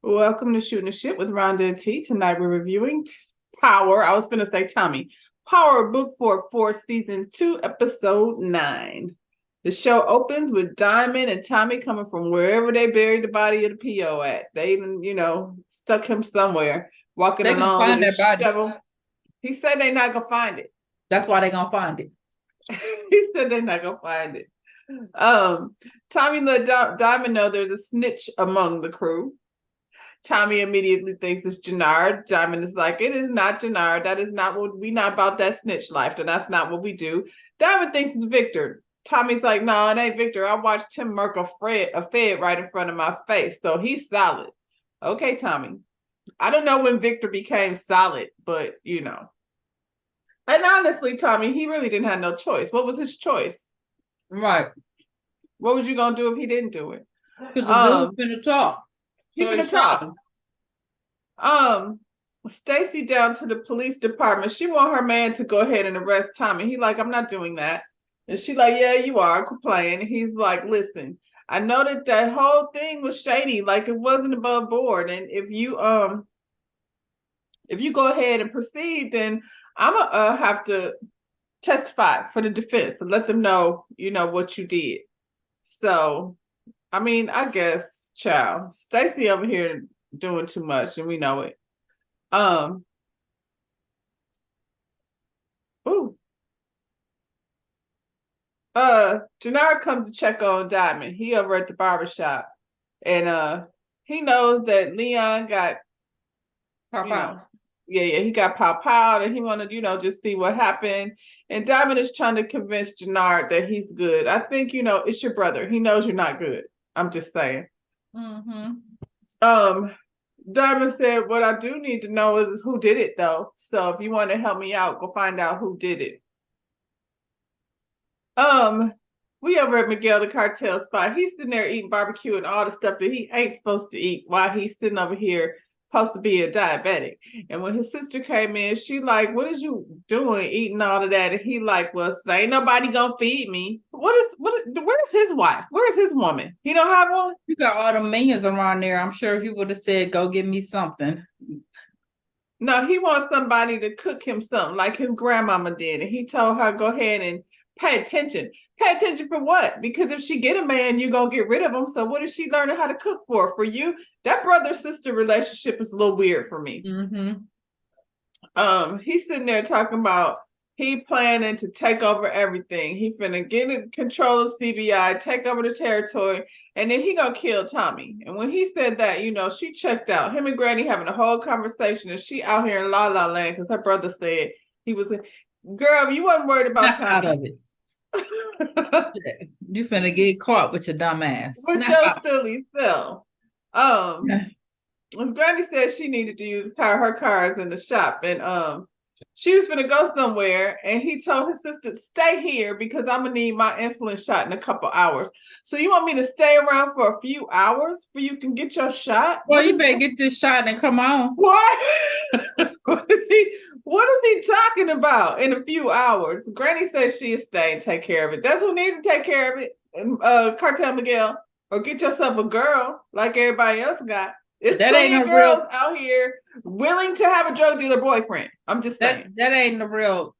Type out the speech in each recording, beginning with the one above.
Welcome to Shooting the Shit with Rhonda and T. Tonight we're reviewing Power. I was going to say Tommy. Power Book 4, Season 2, Episode 9. The show opens with Diamond and Tommy coming from wherever they buried the body of the PO at. They even, stuck him somewhere, walking They gonna along find with a that body. shovel. He said they're not going to find it. That's why they're gonna find it. He said they're not going to find it. Tommy let Diamond know there's a snitch among the crew. Tommy immediately thinks it's Jannard. Diamond is like, it is not Jannard. That is not what we not about that snitch life. That's not what we do. Diamond thinks it's Victor. Tommy's like, no, it ain't Victor. I watched him murk a Fed right in front of my face. So he's solid. Okay, Tommy. I don't know when Victor became solid, but And honestly, Tommy, he really didn't have no choice. What was his choice? Right. What was you gonna do if he didn't do it? Because the dude's finna talk. He's gonna talk. Stacy down to the police department. She want her man to go ahead and arrest Tommy. He like, I'm not doing that. And she like, yeah, you are. Quit playing. He's like, listen, I know that whole thing was shady. Like it wasn't above board. And if you go ahead and proceed, then I'm gonna have to testify for the defense and let them know, what you did. So, I mean, I guess, child, Stacy over here doing too much, and we know it. Jannard comes to check on Diamond. He over at the barbershop. And he knows that Leon got he got pow and he wanted, just see what happened. And Diamond is trying to convince Jannard that he's good. I think, it's your brother. He knows you're not good. I'm just saying. Diamond said, what I do need to know is who did it, though. So if you want to help me out, go find out who did it. We over at Miguel the cartel spot. He's sitting there eating barbecue and all the stuff that he ain't supposed to eat while he's sitting over here supposed to be a diabetic. And when his sister came in, she like, what is you doing eating all of that? And he like, well, ain't nobody gonna feed me. Where's his wife? Where's his woman? He don't have one? You got all the minions around there. I'm sure if you would have said, go get me something. No, he wants somebody to cook him something like his grandmama did. And he told her, go ahead and pay attention. Pay attention for what? Because if she get a man, you're going to get rid of him. So what is she learning how to cook for? For you, that brother-sister relationship is a little weird for me. He's sitting there talking about he planning to take over everything. He finna get in control of CBI, take over the territory, and then he gonna kill Tommy. And when he said that, she checked out. Him and Granny having a whole conversation, and she out here in La La Land because her brother said he was girl, you wasn't worried about Tommy. Out of it. You finna get caught with your dumb ass. With your silly self. Granny said she needed to use her cars in the shop, and she was gonna go somewhere, and he told his sister, stay here because I'm gonna need my insulin shot in a couple hours. So you want me to stay around for a few hours for you can get your shot? Well, you better get this shot and come on. What? What is he talking about in a few hours? Granny says she'll stay and take care of it. That's who needs to take care of it. Cartel Miguel, or get yourself a girl like everybody else got. It's plenty of girls out here willing to have a drug dealer boyfriend. I'm just saying. That ain't a real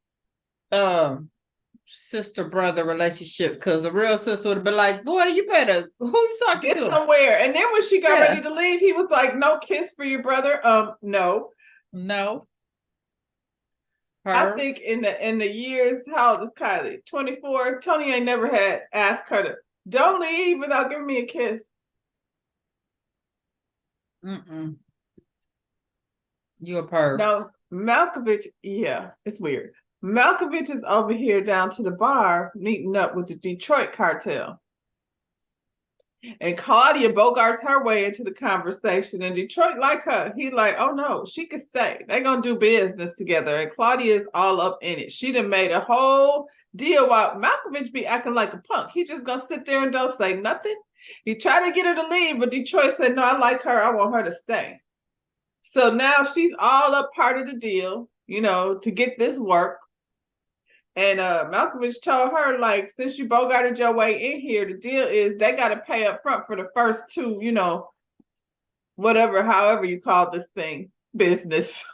sister-brother relationship, because a real sister would have been like, boy, you better, who you talking to? Somewhere. And then when she got ready to leave, he was like, no kiss for your brother. No. I think in the years, how old is Kylie? 24. Tony ain't never had asked her to, don't leave without giving me a kiss. You a perv. No, Malkovich, yeah, it's weird. Malkovich is over here down to the bar meeting up with the Detroit cartel. And Claudia bogarts her way into the conversation. And Detroit like her. He like, oh no, she could stay. They're going to do business together. And Claudia is all up in it. She done made a whole deal while Malkovich be acting like a punk. He just going to sit there and don't say nothing. He tried to get her to leave, but Detroit said, no, I like her. I want her to stay. So now she's all up part of the deal, to get this work. And Malkovich told her, like, since you bogarted your way in here, the deal is they got to pay up front for the first two, whatever, however you call this thing, business.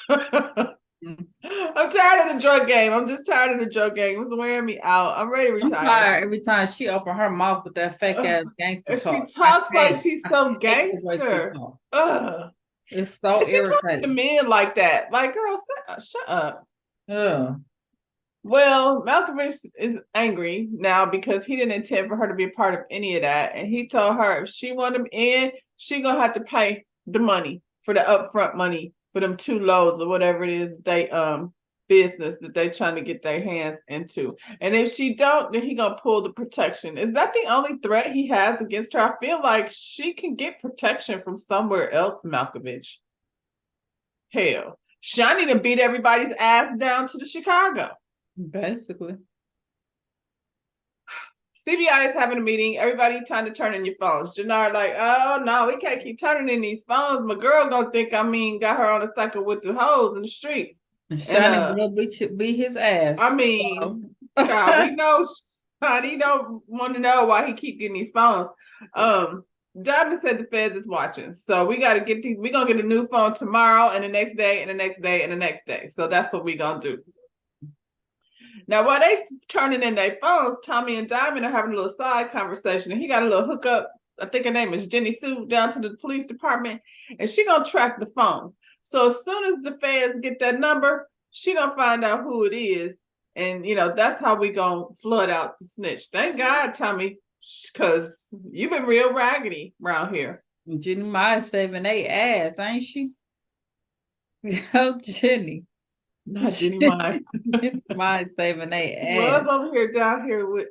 I'm tired of the drug game. I'm just tired of the drug game. It's wearing me out. I'm ready to I'm retire. tired every time she open her mouth with that fake ass gangster And talk. she talks like she's so I hate the way she gangster. talk. Ugh. It's so And she talks to irritating. men like that. Like, girl, shut up. Ugh. Well, Malkovich is angry now because he didn't intend for her to be a part of any of that. And he told her if she want him in, she gonna have to pay the money for the upfront money for them 2 loads or whatever it is they business that they trying to get their hands into. And if she don't, then he gonna pull the protection. Is that the only threat he has against her? I feel like she can get protection from somewhere else, Malkovich. Hell, Shani done beat everybody's ass down to the Chicago. Basically. CBI is having a meeting. Everybody trying to turn in your phones. Jannard like, oh no, we can't keep turning in these phones. My girl gonna think got her on a cycle with the hoes in the street. Shani will beat his ass. I mean, child, we know Shani don't want to know why he keep getting these phones. Diamond said the feds is watching, so we got to get these. We're gonna get a new phone tomorrow, and the next day, and the next day, and the next day. So that's what we gonna do. Now, while they turning in their phones, Tommy and Diamond are having a little side conversation, and he got a little hookup. I think her name is Jenny Sue down to the police department, and she gonna track the phone. So as soon as the feds get that number, she gonna find out who it is, and that's how we gonna flood out the snitch. Thank God, Tommy, because you've been real raggedy around here. Jenny Mai saving they ass, ain't she? Oh, Jenny. Not Jenny Mai. Jenny Mai saving they ass. Was over here down here with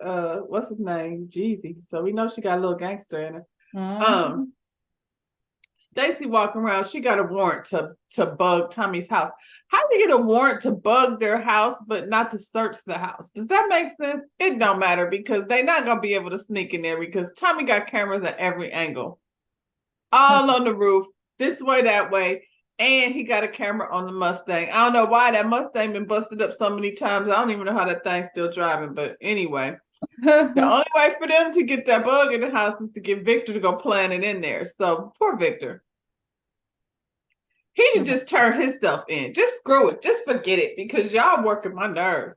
what's his name? Jeezy. So we know she got a little gangster in her. Mm-hmm. Stacy walking around, she got a warrant to bug Tommy's house. How do you get a warrant to bug their house but not to search the house? Does that make sense? It don't matter because they're not gonna be able to sneak in there because Tommy got cameras at every angle. All on the roof, this way, that way. And he got a camera on the Mustang. I don't know why that Mustang been busted up so many times. I don't even know how that thing's still driving. But anyway, the only way for them to get that bug in the house is to get Victor to go plant it in there. So poor Victor. He should just turn himself in. Just screw it. Just forget it because y'all working my nerves.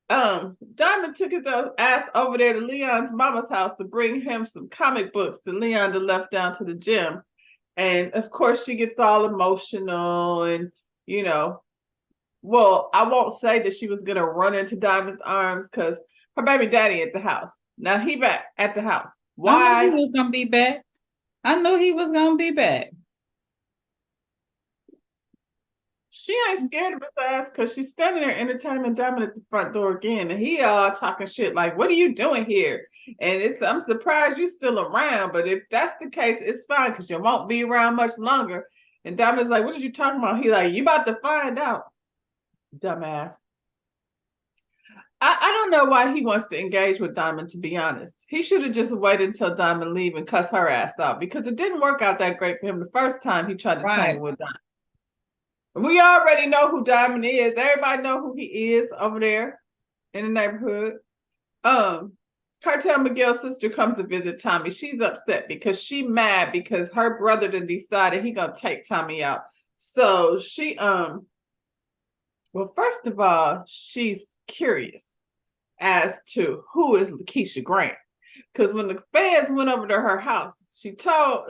Diamond took his ass over there to Leon's mama's house to bring him some comic books that Leon had left down to the gym. And of course, she gets all emotional and, well, I won't say that she was going to run into Diamond's arms because her baby daddy at the house. Now he back at the house. Why? I knew he was going to be back. I knew he was going to be back. She ain't scared of his ass because she's standing there entertaining Diamond at the front door again. And he talking shit like, what are you doing here? And I'm surprised you're still around. But if that's the case, it's fine because you won't be around much longer. And Diamond's like, what are you talking about? He like, you about to find out. Dumbass. I don't know why he wants to engage with Diamond, to be honest. He should have just waited until Diamond leave and cuss her ass out because it didn't work out that great for him the first time he tried to tangle with Diamond. We already know who Diamond is. Everybody know who he is over there in the neighborhood. Cartel Miguel's sister comes to visit Tommy. She's upset because she mad because her brother done decided he gonna take Tommy out. So she well, first of all, she's curious as to who is Lakeisha Grant. Because when the feds went over to her house, she told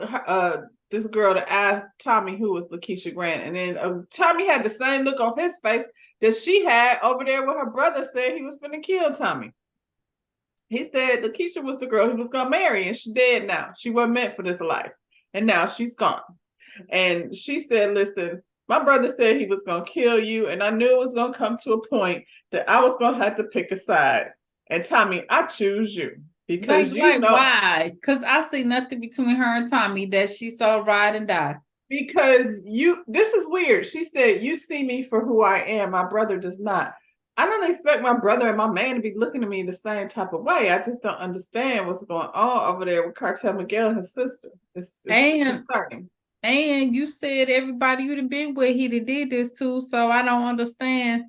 this girl to ask Tommy who was Lakeisha Grant. And then Tommy had the same look on his face that she had over there when her brother said he was going to kill Tommy. He said Lakeisha was the girl he was going to marry, and she's dead now. She wasn't meant for this life. And now she's gone. And she said, listen, my brother said he was going to kill you, and I knew it was going to come to a point that I was going to have to pick a side. And Tommy, I choose you. Because why? Because I see nothing between her and Tommy that she saw ride and die. Because this is weird. She said, you see me for who I am. My brother does not. I don't expect my brother and my man to be looking at me the same type of way. I just don't understand what's going on over there with Cartel Miguel and his sister. It's concerning. And you said everybody you'd have been with, he did this too. So I don't understand.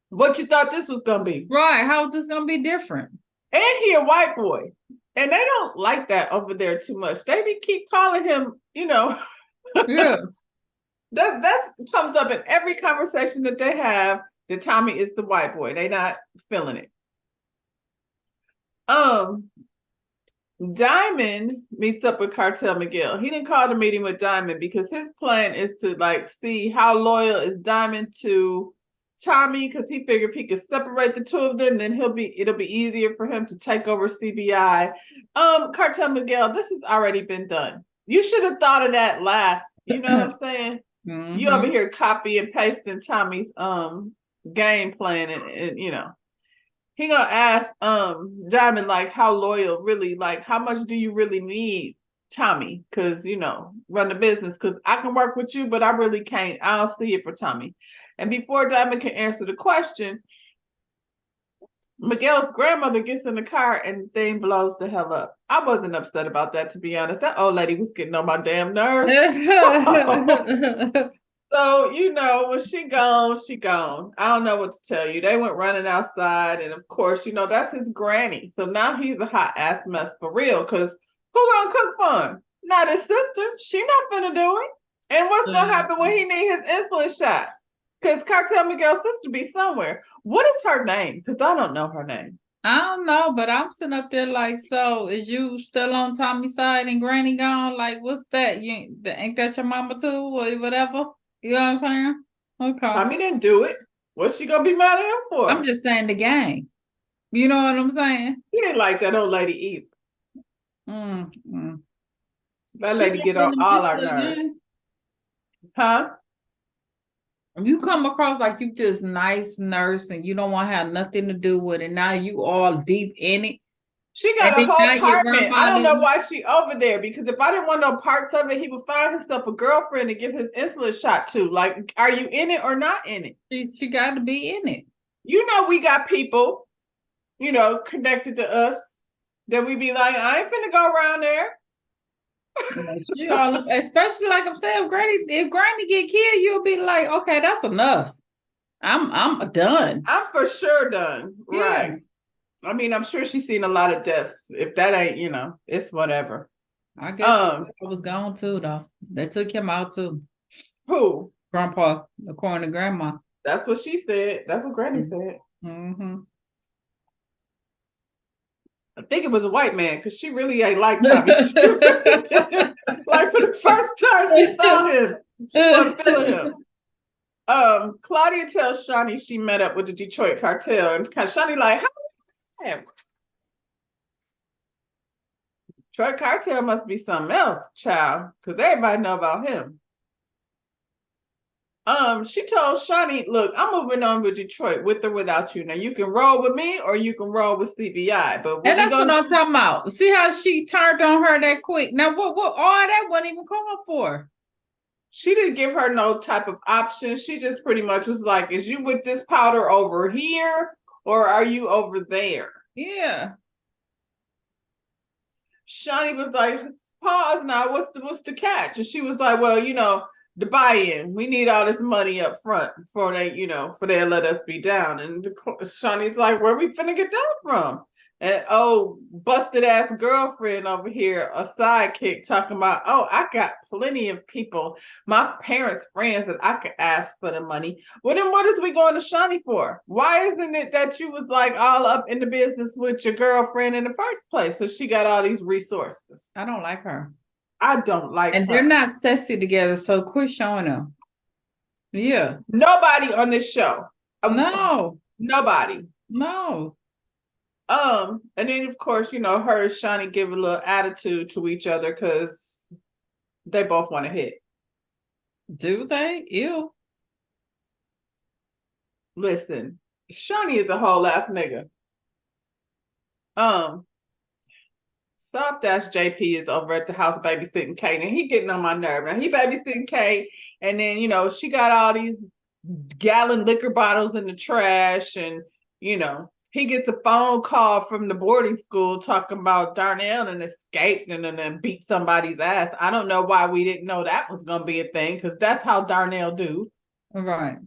What you thought this was going to be. Right. How is this going to be different? And he a white boy. And they don't like that over there too much. They keep calling him, Yeah. that comes up in every conversation that they have, that Tommy is the white boy. They not feeling it. Diamond meets up with Cartel Miguel. He didn't call the meeting with Diamond because his plan is to like see how loyal is Diamond to Tommy, because he figured if he could separate the two of them, then it'll be easier for him to take over CBI. Cartel Miguel, this has already been done. You should have thought of that last. You know what I'm saying? Mm-hmm. You over here copy and pasting Tommy's game plan, and he gonna ask Diamond like how loyal really, like how much do you really need Tommy, because run the business, because I can work with you but I really can't, I don't see it for Tommy. And before Diamond can answer the question, Miguel's grandmother gets in the car and the thing blows the hell up. I wasn't upset about that, to be honest. That old lady was getting on my damn nerves. So, when she gone, she gone. I don't know what to tell you. They went running outside, and of course, that's his granny. So now he's a hot ass mess for real, because who gonna cook for him? Not his sister. She not gonna do it. And what's gonna happen when he need his insulin shot? Because Cartel Miguel's sister be somewhere. What is her name? Because I don't know her name. I don't know, but I'm sitting up there like, so is you still on Tommy's side and Granny gone? Like, what's that? Ain't that your mama too, or whatever? You know what I'm saying? Okay. Tommy didn't do it. What's she gonna be mad at him for? I'm just saying the gang. You know what I'm saying? He didn't like that old lady either. That lady get on all our nerves. Huh? You come across like you just nice nurse and you don't want to have nothing to do with it. Now you all deep in it. She got a whole apartment. I don't know why she over there, because if I didn't want no parts of it, he would find himself a girlfriend to give his insulin shot to. Like, are you in it or not in it? She got to be in it. We got people, connected to us that we be like, I ain't finna go around there. Especially like I'm saying, if Granny get killed, you'll be like, okay, that's enough. I'm done. I'm for sure done. Yeah. Right. I mean, I'm sure she's seen a lot of deaths. If that ain't, it's whatever. I guess I was gone too, though. They took him out too. Who? Grandpa, according to Grandma. That's what she said. That's what Granny said. Mm-hmm. I think it was a white man, because she really ain't like Tommy. Like, for the first time she saw him, she wasn't feeling him. Claudia tells Shawnee she met up with the Detroit cartel, and Shawnee like, how? Detroit cartel must be something else, child, because everybody know about him. She told Shawnee, look, I'm moving on with Detroit, with or without you. Now you can roll with me or you can roll with CBI. But and that's what I'm talking about. See how she turned on her that quick. Now what all that wasn't even called for. She didn't give her no type of option. She just pretty much was like, is you with this powder over here or are you over there? Yeah. Shawnee was like, pause now, what's the catch? And she was like, well, the buy-in, we need all this money up front before they, for they let us be down. And Shawnee's like, where we finna get that from? And busted ass girlfriend over here, a sidekick, talking about, I got plenty of people, my parents' friends, that I could ask for the money. Well, then what is we going to Shawnee for? Why isn't it that you was like all up in the business with your girlfriend in the first place? So she got all these resources. I don't like her. I don't like her. And they're not sexy together, so quit showing them. Yeah. Nobody on this show. No. Nobody. No. And then of course, her and Shawnee give a little attitude to each other because they both want to hit. Do they? Ew. Listen, Shawnee is a whole ass nigga. Soft ass JP is over at the house babysitting Kate, and he getting on my nerve. Now he babysitting Kate, and then she got all these gallon liquor bottles in the trash, and he gets a phone call from the boarding school talking about Darnell and escaped and then beat somebody's ass. I don't know why we didn't know that was gonna be a thing, because that's how Darnell do. Right.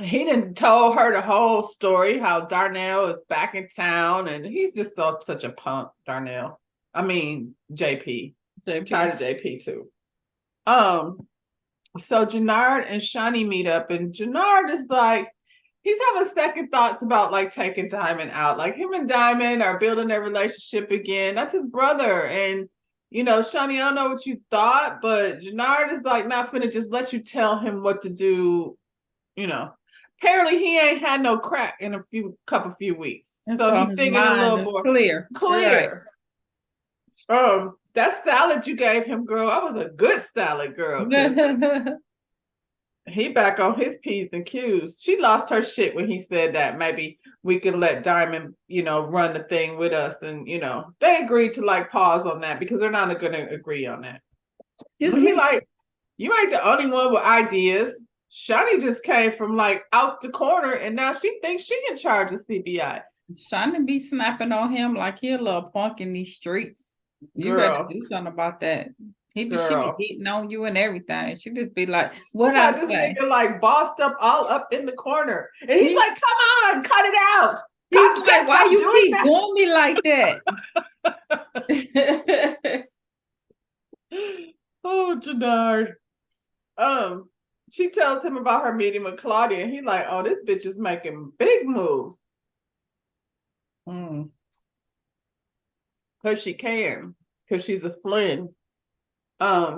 he done told her the whole story, how Darnell is back in town, and he's just such a punk, Darnell. I mean, JP. Tired of JP too. So Jannard and Shani meet up, and Jannard is like, he's having second thoughts about like taking Diamond out. Like him and Diamond are building their relationship again. That's his brother. And Shani, I don't know what you thought, but Jannard is like not finna just let you tell him what to do. Apparently he ain't had no crack in a few weeks. And so he's thinking a little more clear. Right. That salad you gave him, girl, that was a good salad, girl. He back on his P's and Q's. She lost her shit when he said that maybe we could let Diamond, run the thing with us. And, they agreed to like pause on that because they're not going to agree on that. He like, you ain't the only one with ideas. Shani just came from like out the corner and now she thinks she in charge of CBI. Shani be snapping on him like he a little punk in these streets. You better do something about that. She be hitting on you and everything. She just be like, what I say? This nigga like bossed up all up in the corner. And he's like, come on, cut it out. He's like, why you keep doing me like that? Oh, Jannard. She tells him about her meeting with Claudia, and he's like, oh, this bitch is making big moves. Because she can. Because she's a Flynn. I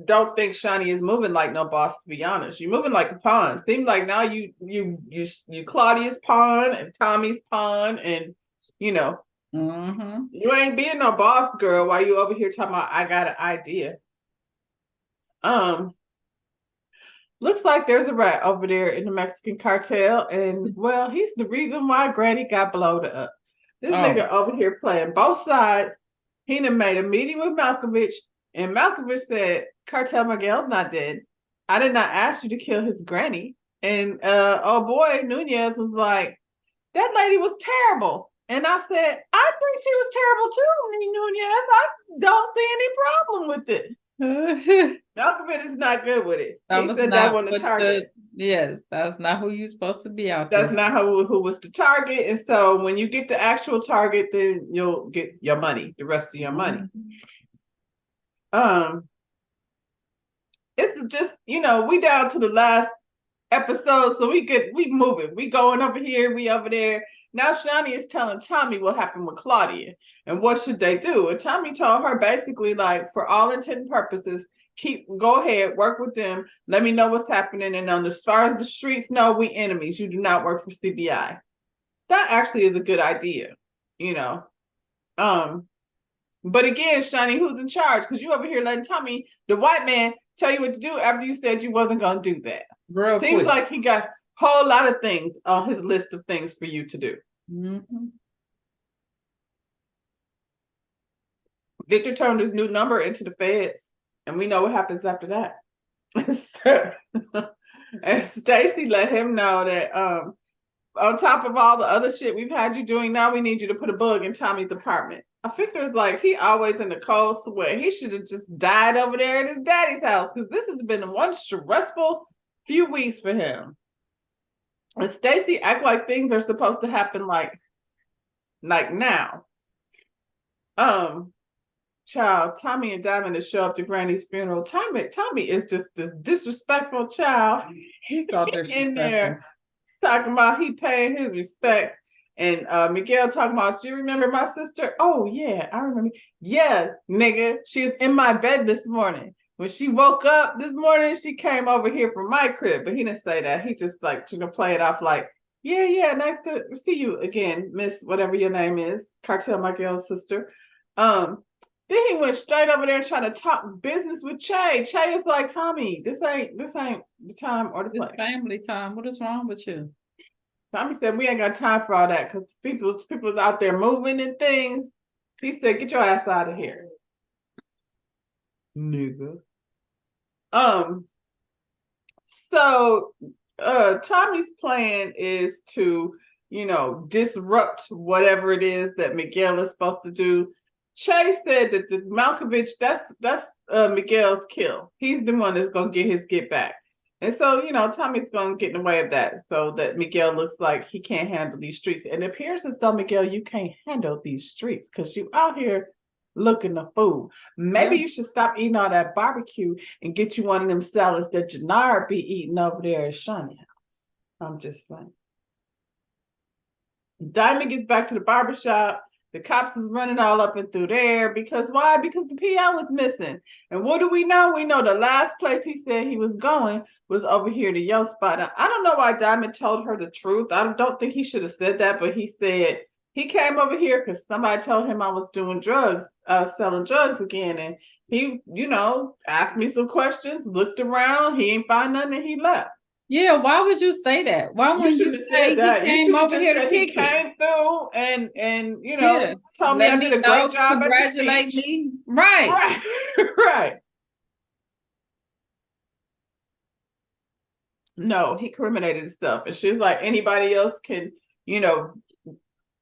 don't think Shani is moving like no boss, to be honest. You're moving like a pawn. Seems like now you Claudia's pawn and Tommy's pawn, and you ain't being no boss, girl, while you over here talking about I got an idea. Looks like there's a rat over there in the Mexican cartel, and well, he's the reason why Granny got blowed up. This nigga over here playing both sides. He done made a meeting with Malkovich, and Malkovich said, Cartel Miguel's not dead. I did not ask you to kill his granny. And oh boy, Nunez was like, that lady was terrible. And I said, I think she was terrible too, Nunez. I don't see any problem with this. Malkovich is not good with it. He said that was the target. Yes, that's not who you're supposed to be out there. That's not who was the target. And so when you get the actual target, then you'll get your money, the rest of your money. This is just, we down to the last episode, so we moving. We going over here, we over there. Now Shani is telling Tommy what happened with Claudia and what should they do. And Tommy told her basically, like, for all intent and purposes, go ahead, work with them. Let me know what's happening. And as far as the streets know, we enemies. You do not work for CBI. That actually is a good idea, But again, Shani, who's in charge? Because you over here letting Tommy, the white man, tell you what to do after you said you wasn't going to do that. Seems like he got a whole lot of things on his list of things for you to do. Victor turned his new number into the feds, and we know what happens after that. And Stacy let him know that on top of all the other shit we've had you doing, now we need you to put a bug in Tommy's apartment. I figure it's like he always in the cold sweat. He should have just died over there at his daddy's house, because this has been one stressful few weeks for him. And Stacy act like things are supposed to happen like now. Child, Tommy and Diamond to show up to Granny's funeral. Tommy is just this disrespectful child. He's so disrespectful. In there talking about he paying his respect. And Miguel talking about, do you remember my sister? Oh yeah, I remember. Yeah, nigga, she was in my bed this morning. When she woke up this morning, she came over here from my crib, but he didn't say that. He just like play it off like, yeah, nice to see you again, Miss whatever your name is, Cartel Miguel's sister. Then he went straight over there trying to talk business with Che. Che is like, Tommy, this ain't the time or the place. It's family time. What is wrong with you? Tommy said, we ain't got time for all that because people's out there moving and things. He said, get your ass out of here. Nigga. So Tommy's plan is to, disrupt whatever it is that Miguel is supposed to do. Chase said that the Malkovich, that's Miguel's kill. He's the one that's gonna get his get back. And so, Tommy's gonna get in the way of that so that Miguel looks like he can't handle these streets. And it appears as though, Miguel, you can't handle these streets because you out here looking a fool. Maybe you should stop eating all that barbecue and get you one of them salads that Jannard be eating over there at Shawnee's house. I'm just saying. Diamond gets back to the barbershop. The cops is running all up and through there because why? Because the PO was missing. And what do we know? We know the last place he said he was going was over here to your spot. Now, I don't know why Diamond told her the truth. I don't think he should have said that, but he said he came over here because somebody told him I was doing drugs, selling drugs again. And he, asked me some questions, looked around, he ain't find nothing, and he left. Yeah, why would you say that? Why wouldn't you say he came over here to pick it? He came through and told me I did a great job. Congratulate me. Right. Right. No, he criminated stuff. And she's like, anybody else can,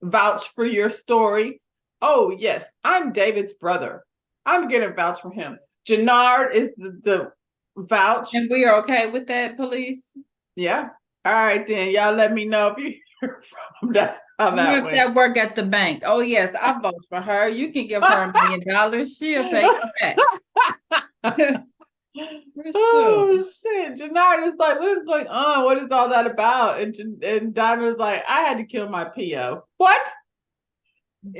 vouch for your story. Oh, yes, I'm David's brother. I'm going to vouch for him. Jannard is the vouch. And we are okay with that, police? Yeah. All right, then. Y'all let me know if you hear from him. That's how that went. That work at the bank. Oh, yes, I vote for her. You can give her $1 million. She'll pay you back. Oh, shit. Jannard is like, what is going on? What is all that about? And Diamond's like, I had to kill my PO. What?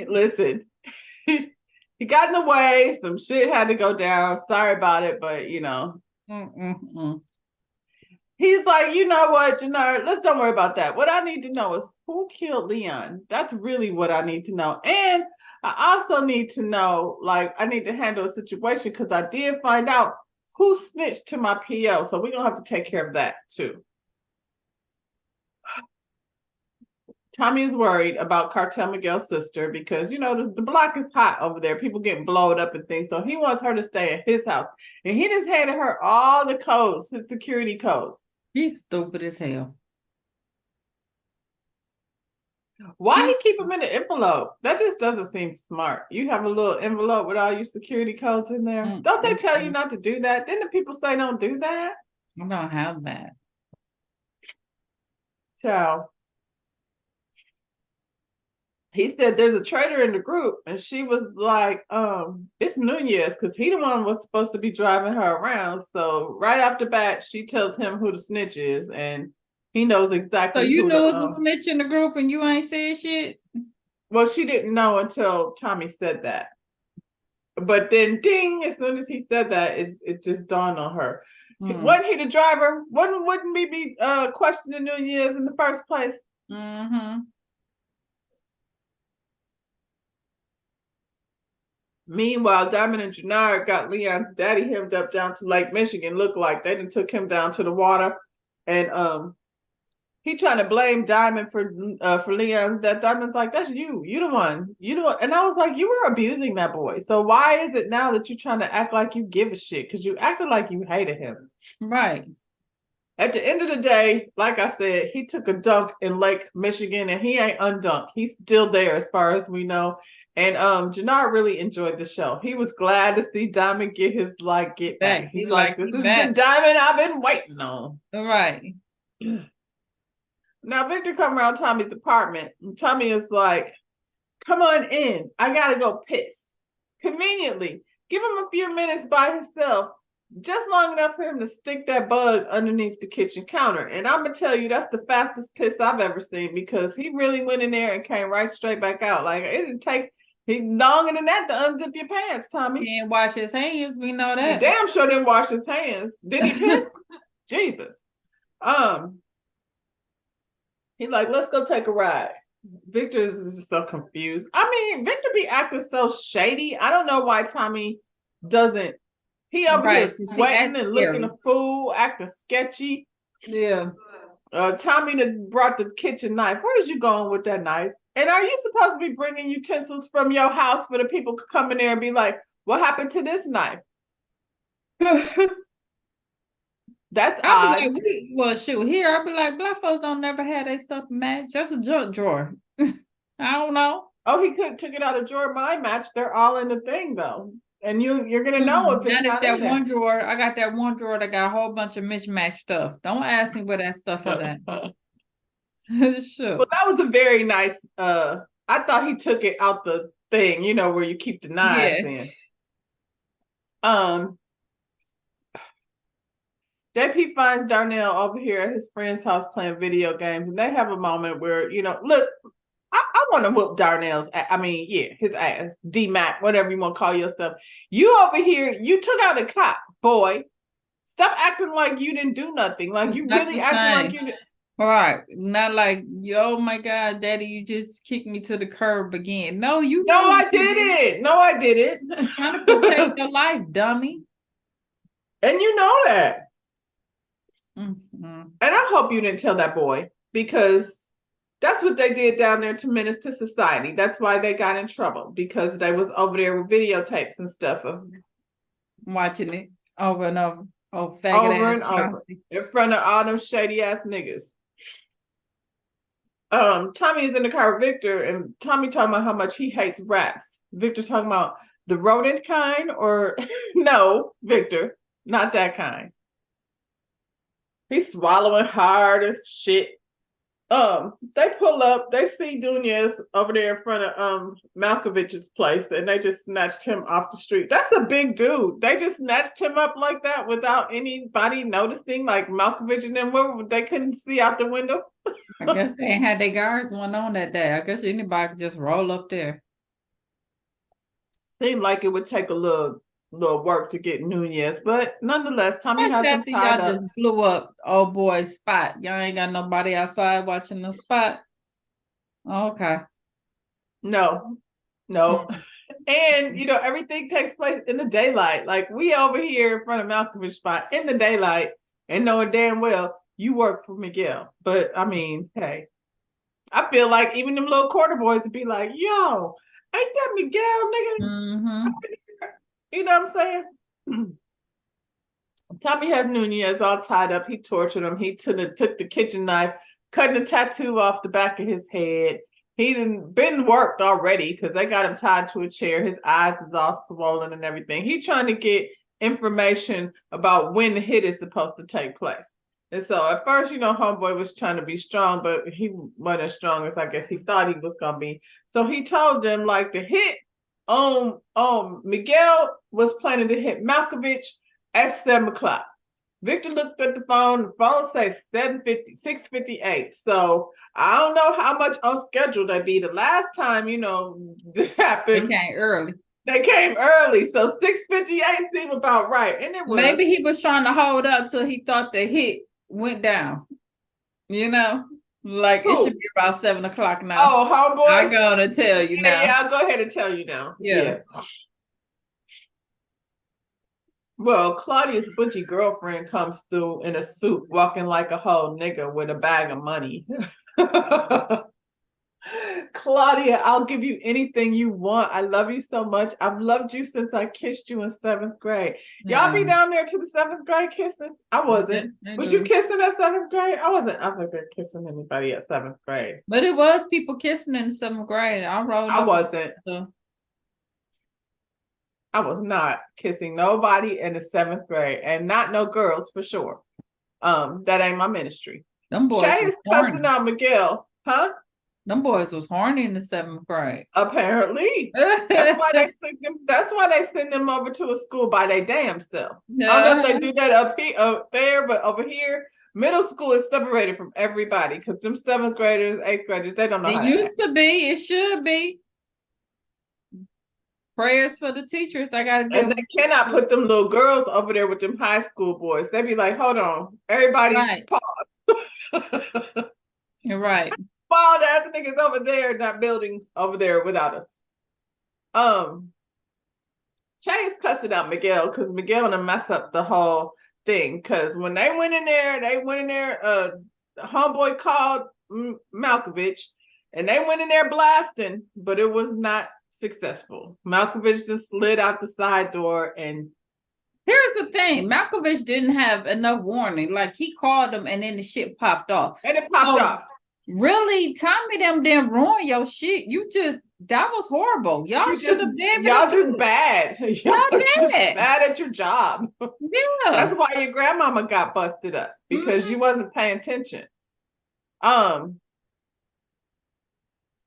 Listen. He got in the way. Some shit had to go down. Sorry about it, but He's like, you know what, Jannard, let's don't worry about that. What I need to know is who killed Leon. That's really what I need to know. And I also need to know, I need to handle a situation because I did find out who snitched to my PO. So we're going to have to take care of that too. Tommy is worried about Cartel Miguel's sister because, the block is hot over there. People getting blowed up and things. So he wants her to stay at his house. And he just handed her all the codes, his security codes. He's stupid as hell. Why he keep them in the envelope? That just doesn't seem smart. You have a little envelope with all your security codes in there. Don't they tell you not to do that? Didn't the people say don't do that? I don't have that. Ciao. He said there's a traitor in the group, and she was like, it's Nunez, because he the one was supposed to be driving her around. So right off the bat, she tells him who the snitch is, and he knows exactly. So you knew it was a snitch in the group, and you ain't said shit? Well, she didn't know until Tommy said that. But then, ding! As soon as he said that, it just dawned on her. Wasn't he the driver? Wouldn't we be questioning Nunez in the first place? Mm-hmm. Meanwhile, Diamond and Jannard got Leon's daddy hemmed up down to Lake Michigan. Looked like they done took him down to the water, and he trying to blame Diamond for Leon's death. Diamond's like, "That's you. You the one. You the one." And I was like, "You were abusing that boy. So why is it now that you're trying to act like you give a shit? Because you acted like you hated him, right?" At the end of the day, like I said, he took a dunk in Lake Michigan, and he ain't undunked. He's still there, as far as we know. And Jannard really enjoyed the show. He was glad to see Diamond get his get back. He's like, this is the Diamond I've been waiting on. Right. Now Victor come around Tommy's apartment, and Tommy is like, come on in. I gotta go piss. Conveniently, give him a few minutes by himself, just long enough for him to stick that bug underneath the kitchen counter. And I'm gonna tell you, that's the fastest piss I've ever seen, because he really went in there and came right straight back out. Like, it didn't take longer than that to unzip your pants, Tommy. He didn't wash his hands. We know that. He damn sure didn't wash his hands. Did he piss? Jesus. He's like, let's go take a ride. Victor is just so confused. I mean, Victor be acting so shady. I don't know why Tommy doesn't. He over here sweating and looking a fool, acting sketchy. Yeah. Tommy brought the kitchen knife. Where is you going with that knife? And are you supposed to be bringing utensils from your house for the people to come in there and be like, what happened to this knife? That's odd. Like, well, shoot, here I'll be like, black folks don't never have their stuff match. That's a junk drawer. I don't know. Oh, he took it out of drawer my match. They're all in the thing though. And you're gonna know if it's not that in there. one drawer. I got that one drawer that got a whole bunch of mismatched stuff. Don't ask me where that stuff is at. Sure. Well, that was a very nice I thought he took it out the thing, you know, where you keep the knives in. JP finds Darnell over here at his friend's house playing video games, and they have a moment where, you know, look, I want to whoop Darnell's, his ass, D-Mac, whatever you want to call yourself. You over here, you took out a cop, boy. Stop acting like you didn't do nothing. Like, you really acting like you didn't. All right, not like, oh my God, Daddy, you just kicked me to the curb again. No, you. No, I didn't. No, I didn't. I'm trying to protect your life, dummy. And you know that. Mm-hmm. And I hope you didn't tell that boy, because that's what they did down there to Menace to Society. That's why they got in trouble, because they was over there with videotapes and stuff of watching it over and over. Oh, faggot over ass and over in front of all them shady ass niggas. Tommy is in the car with Victor, and Tommy talking about how much he hates rats. Victor talking about the rodent kind, or no, Victor, not that kind. He's swallowing hard as shit. They pull up, they see Nunez over there in front of Malkovich's place, and they just snatched him off the street. That's a big dude. They just snatched him up like that without anybody noticing, like Malkovich and them, they couldn't see out the window. I guess they had their guards one on that day. I guess anybody could just roll up there. Seemed like it would take a little work to get Nunez, but nonetheless, Tommy has him tied up. Just blew up old boy's spot. Y'all ain't got nobody outside watching the spot. Okay. No. And you know, everything takes place in the daylight. Like, we over here in front of Malkovich's spot in the daylight, and knowing damn well you work for Miguel. But I mean, hey, I feel like even them little quarter boys would be like, yo, ain't that Miguel, nigga? Mm-hmm. You know what I'm saying? Tommy has Nunez all tied up. He tortured him. He took the kitchen knife, cutting the tattoo off the back of his head. He done been worked already, because they got him tied to a chair. His eyes is all swollen and everything. He trying to get information about when the hit is supposed to take place. And so at first, you know, homeboy was trying to be strong, but he wasn't as strong as I guess he thought he was gonna be. So he told them, like, the hit Miguel was planning to hit Malkovich at 7:00. Victor looked at the phone says 7:50, 6:58. So I don't know how much on schedule they be. The last time, you know, this happened, They came early. So 6:58 seemed about right. And it was. Maybe he was trying to hold up till he thought the hit went down. You know? Like, it should be about 7:00 now. Oh, homeboy. I'm gonna tell you now. Yeah, I'll go ahead and tell you now. Yeah. Well, Claudia's butchy girlfriend comes through in a suit, walking like a whole nigga with a bag of money. Claudia, I'll give you anything you want. I love you so much. I've loved you since I kissed you in 7th grade. Y'all be down there to the 7th grade kissing? I wasn't. Was you kissing at 7th grade? I wasn't out there kissing anybody at 7th grade. But it was people kissing in 7th grade. I wasn't. I was not kissing nobody in the 7th grade, and not no girls for sure. That ain't my ministry. Them boys Shay is cussing out Miguel, huh? Them boys was horny in the 7th grade. Apparently. That's why they send them over to a school by their damn self. I don't know if they do that up there, but over here, middle school is separated from everybody, because them 7th graders, 8th graders, they don't know how to act. It used to be. It should be. Prayers for the teachers. I gotta do. And they cannot put them little girls over there with them high school boys. They be like, hold on, everybody pause. You're right. Wild ass niggas over there, not building over there without us. Chase cussing out Miguel, because Miguel done mess up the whole thing. Because when they went in there, homeboy called Malkovich, and they went in there blasting, but it was not successful. Malkovich just slid out the side door. And here's the thing, Malkovich didn't have enough warning. Like, he called him and then the shit popped off. And it popped off. Really, Tommy them didn't ruin your shit. You just that was horrible. Y'all should have been able y'all to just do it. bad. Y'all Y'all just bad. bad at your job. Yeah. That's why your grandmama got busted up because you wasn't paying attention.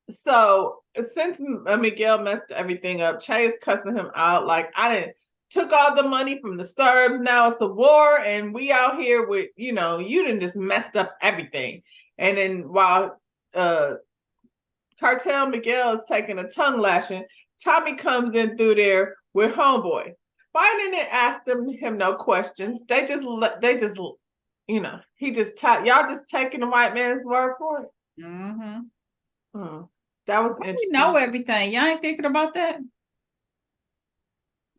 So since Miguel messed everything up, Che is cussing him out like I didn't took all the money from the Serbs. Now it's the war, and we out here with you didn't just messed up everything. And then while Cartel Miguel is taking a tongue lashing, Tommy comes in through there with homeboy. Why didn't they ask him no questions? They just he just y'all just taking the white man's word for it. That was We interesting. know everything. Y'all ain't thinking about that?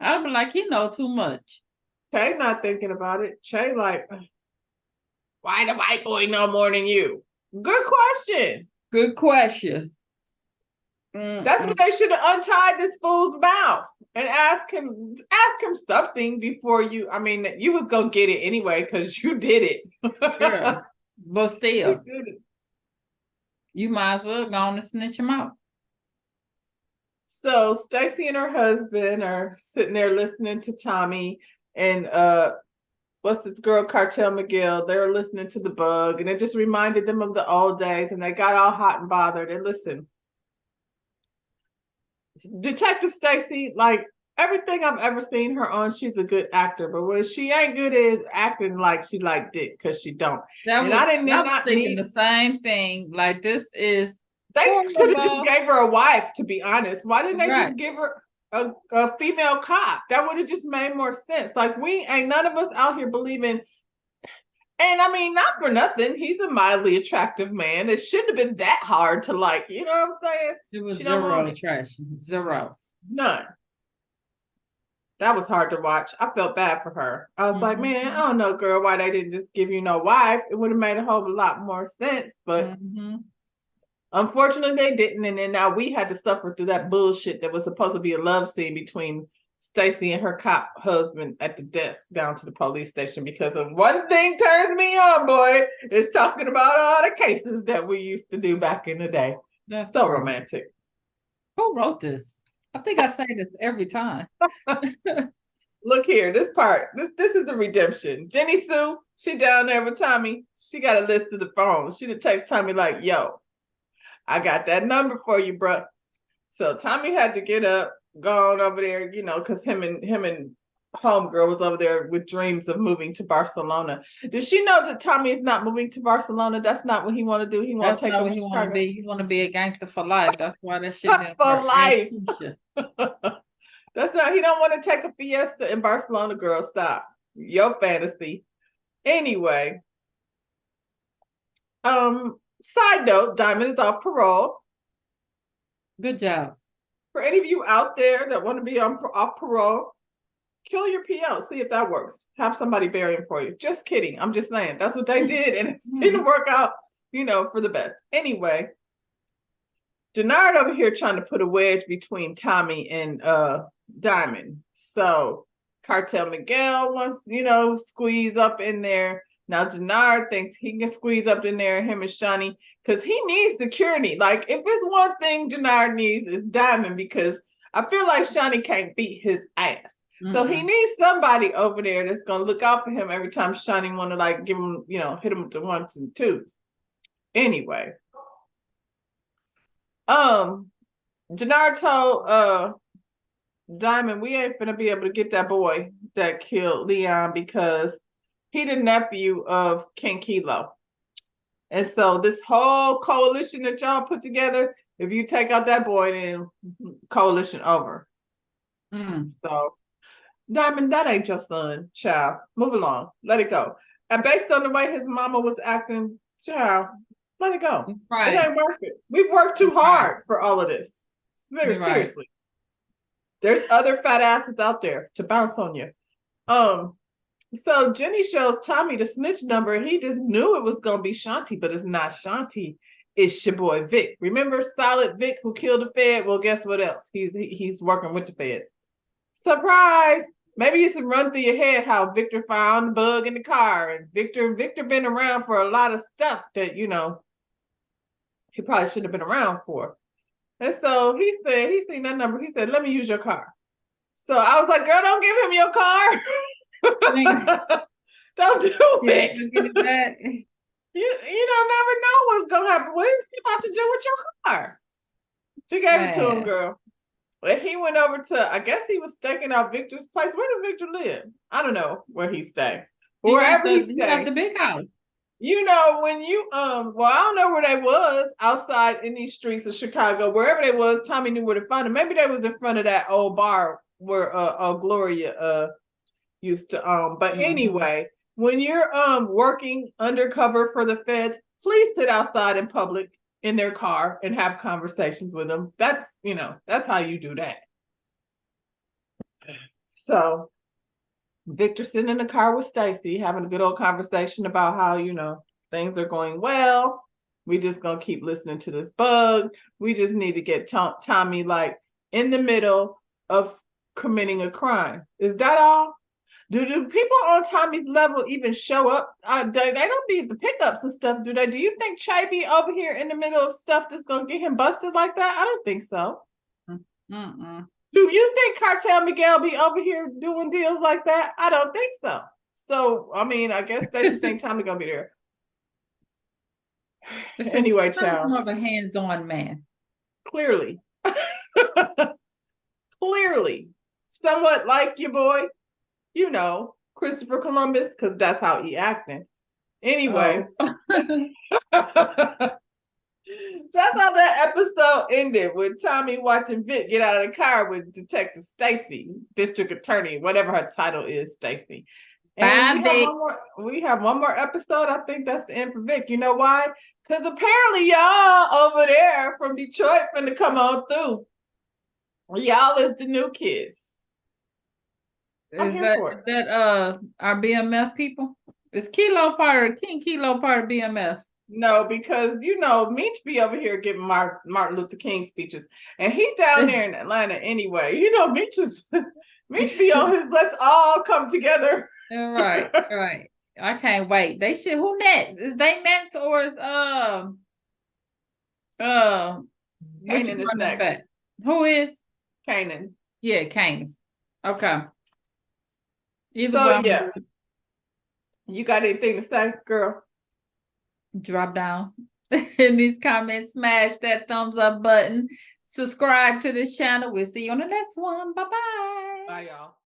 I'd be like, he know too much. Che not thinking about it. Che like, why the white boy know more than you? Good question. Good question. That's when they should have untied this fool's mouth and ask him something before you. I mean, you was gonna get it anyway because you did it. Yeah, but still, You did it. you might as well go on and snitch him out. So Stacy and her husband are sitting there listening to Tommy and what's this girl, Cartel Miguel. They're listening to the bug, and it just reminded them of the old days, and they got all hot and bothered. And listen, Detective Stacy, like everything I've ever seen her on, she's a good actor. But when she ain't good at acting like she like dick, because she don't. I was thinking need the same thing. Like this is they could have just horrible. gave her a wife, to be honest. Why didn't they Right. just give her a female cop? That would have just made more sense. Like we ain't none of us out here believing. And I mean, not for nothing, he's a mildly attractive man. It shouldn't have been that hard to like, you know what I'm saying? It was She don't zero want it. attraction. Zero. None. That was hard to watch. I felt bad for her. I was like, man, I don't know, girl, why they didn't just give you no wife. It would have made a whole lot more sense. But unfortunately, they didn't. And then now we had to suffer through that bullshit that was supposed to be a love scene between Stacy and her cop husband at the desk down to the police station, because of one thing turns me on, boy, is talking about all the cases that we used to do back in the day. That's so romantic. Who wrote this? I think I say this every time. Look here, this part, this is the redemption. Jenny Sue, she down there with Tommy. She got a list of the phone. She would text Tommy like, yo, I got that number for you, bro. So Tommy had to get up, go on over there, because him and homegirl was over there with dreams of moving to Barcelona. Does she know that Tommy is not moving to Barcelona? That's not what he want to do. He want to take over Chicago. He want to be a gangster for life. That's why that shit didn't for work. life. That's not. He don't want to take a fiesta in Barcelona. Girl, stop your fantasy. Anyway, side note: Diamond is off parole. Good job. For any of you out there that want to be off parole, kill your PO. See if that works. Have somebody bury him for you. Just kidding. I'm just saying that's what they did, and it didn't work out, for the best. Anyway, Denard over here trying to put a wedge between Tommy and Diamond. So Cartel Miguel wants, squeeze up in there. Now Denard thinks he can squeeze up in there, him and Shani, because he needs security. Like, if it's one thing Denard needs, is Diamond, because I feel like Shani can't beat his ass. So he needs somebody over there that's gonna look out for him every time Shani want to give him, hit him with the 1s and 2s. Anyway, Denard told Diamond, we ain't gonna be able to get that boy that killed Leon because he the nephew of King Kilo. And so this whole coalition that y'all put together, if you take out that boy, then coalition over. So Diamond, that ain't your son, child. Move along. Let it go. And based on the way his mama was acting, child, let it go. Right. It ain't worth it. We've worked too hard for all of this. Seriously. There's other fat asses out there to bounce on you. So Jenny shows Tommy the snitch number. He just knew it was gonna be Shanti, but it's not Shanti. It's your boy Vic. Remember Solid Vic who killed the Fed? Well, guess what else? He's working with the Fed. Surprise! Maybe you should run through your head how Victor found the bug in the car, and Victor been around for a lot of stuff that he probably shouldn't have been around for. And so he said, he seen that number. He said, let me use your car. So I was like, girl, don't give him your car. Don't do You ain't it. gonna get it back. You don't never know what's gonna happen. What is he about to do with your car? She gave it to him, Man. girl. And he went over to, I guess he was staking out Victor's place. Where did Victor live? I don't know where he stayed. But wherever he He got the stayed, big house. you know, when you well, I don't know where they was outside in these streets of Chicago. Wherever they was, Tommy knew where to find them. Maybe they was in front of that old bar where Gloria used to but anyway, when you're working undercover for the feds, please sit outside in public in their car and have conversations with them. That's, you know, that's how you do that. So Victor sitting in the car with Stacy, having a good old conversation about how, you know, things are going well. We just gonna keep listening to this bug. We just need to get Tommy like in the middle of committing a crime. Is that all? Do people on Tommy's level even show up? They don't need the pickups and stuff, do they? Do you think Che be over here in the middle of stuff that's gonna get him busted like that? I don't think so. Do you think Cartel Miguel be over here doing deals like that? I don't think so. So I mean, I guess they just think Tommy gonna be there. Anyway, child. More of a hands-on man. Clearly. Clearly. Somewhat like your boy, you know, Christopher Columbus, because that's how he acting. Anyway. Oh. That's how that episode ended, with Tommy watching Vic get out of the car with Detective Stacy, District Attorney, whatever her title is, Stacy. And we have one more episode. I think that's the end for Vic. You know why? Because apparently y'all over there from Detroit finna come on through. Y'all is the new kids. Is that our BMF people? Is King Kilo part of BMF? No, because you know Meech be over here giving Martin Luther King speeches, and he down there in Atlanta anyway. You know Meech be on his let's all come together. Right. I can't wait. They should. Who next? Is they next or is Kanan is next. Back? Who is Kanan? Yeah, Kanan. Okay. So yeah, you got anything to say, girl? Drop down in these comments, smash that thumbs up button, subscribe to this channel. We'll see you on the next one. Bye-bye. Bye, y'all.